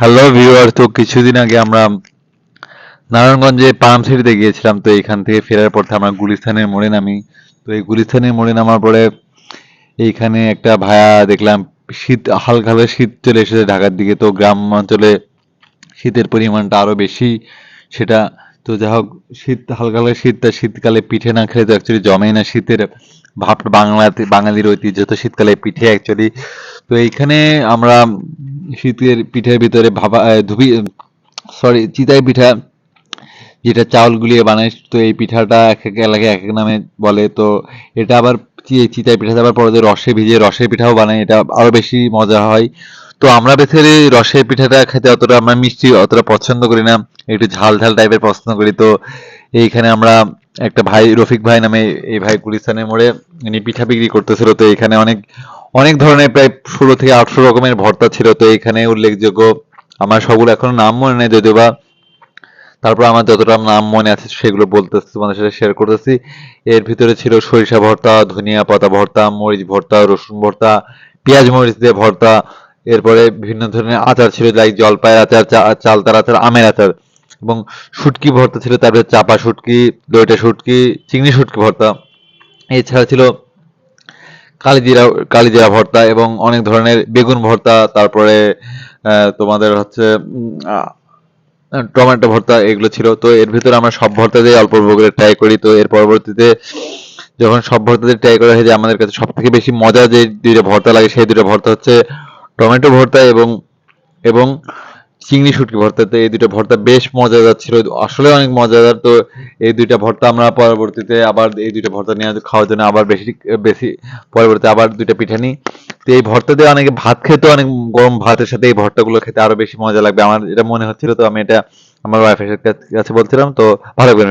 Hello viewer, তো কিছুদিন আগে আমরা নারায়ণগঞ্জে পাম সিটিতে গিয়েছিলাম। তো এখান থেকে ফেরার পথে আমরা গুলিস্তানের মোড়ে নামি। তো এই গুলিস্তানের মোড়ে নামার পরে এইখানে একটা ভায়া দেখলাম, শীত হালকা হালকা শীত চলে এসেছে ঢাকার দিকে। তো গ্রাম অঞ্চলে শীতের পরিমাণটা আরো বেশি সেটা। তো যাই হোক, শীত হালকা হালকা শীতটা, শীতকালে পিঠে না খেলে তো অ্যাকচুয়ালি জমেই না শীতের ভাবটা। বাঙালির ঐতিহ্য তো শীতকালে পিঠে অ্যাকচুয়ালি। তো এইখানে আমরা শীতের পিঠের ভিতরে চিতাই পিঠা, যেটা চাউল গুলিয়ে বানায়। তো এই পিঠাটা এক এক এলাকায় এক এক নামে বলে। তো এটা আবার চিতাই পিঠাতে আবার পরে যে রসে ভিজিয়ে রসের পিঠাও বানায়, এটা আরো বেশি মজা হয়। তো আমরা বেসিক্যালি রসের পিঠাটা খেতে অতটা, আমরা মিষ্টি অতটা পছন্দ করি না, একটু ঝাল ঝাল টাইপের পছন্দ করি। তো এইখানে আমরা একটা ভাই, রফিক ভাই নামে এই ভাই, গুলিস্তানের মোড়ে ইনি পিঠা বিক্রি করতেছিল। তো এখানে অনেক অনেক ধরনের, প্রায় 16 থেকে 18 রকমের ভর্তা ছিল। তো এখানে উল্লেখযোগ্য, আমার সবগুলো এখনো নাম মনে নেই যদিও বা, তারপর আমার যতটা নাম মনে আছে সেগুলো বলতেছি, তোমাদের সাথে শেয়ার করতেছি। এর ভিতরে ছিল সরিষা ভর্তা, ধনিয়া পাতা ভর্তা, মরিচ ভর্তা, রসুন ভর্তা, পেঁয়াজ মরিচ দিয়ে ভর্তা। এরপরে বিভিন্ন ধরনের আচার ছিল, লাইক জলপাইয়ের আচার, চালতার আচার, আমের আচার, এবং শুটকি ভর্তা ছিল। তারপরে চাপা শুটকি, দইটা শুটকি, চিংড়ি শুটকি ভর্তা। এছাড়া ছিল কালিজিরা কালিজিরা ভর্তা এবং অনেক ধরনের বেগুন ভর্তা। তারপরে তোমাদের হচ্ছে টমেটো ভর্তা, এগুলো ছিল। তো এর ভিতরে আমরা সব ভর্তা দিয়ে অল্প অল্প করে ট্রাই করি। তো এর পরবর্তীতে যখন সব ভর্তা দিয়ে ট্রাই করা হয়ে যায়, আমাদের কাছে সব থেকে বেশি মজা যে দুইটা ভর্তা লাগে, সেই দুটো ভর্তা হচ্ছে টমেটো ভর্তা এবং এবং চিংড়ি শুটকি ভর্তা। তো এই দুটো ভর্তা বেশ মজাদার ছিল, আসলে অনেক মজাদার। তো এই দুইটা ভর্তা আমরা পরবর্তীতে আবার এই দুইটা ভর্তা নিয়ে খাওয়ার জন্য আবার বেশি বেশি পরবর্তীতে আবার দুইটা পিঠা নিই। তো এই ভর্তা দিয়ে অনেকে ভাত খেতে, অনেক গরম ভাতের সাথে এই ভর্তাগুলো খেতে আরো বেশি মজা লাগবে, আমার এটা মনে হচ্ছিল। তো আমি এটা আমার ওয়াইফের কাছে বলছিলাম। তো ভালো করে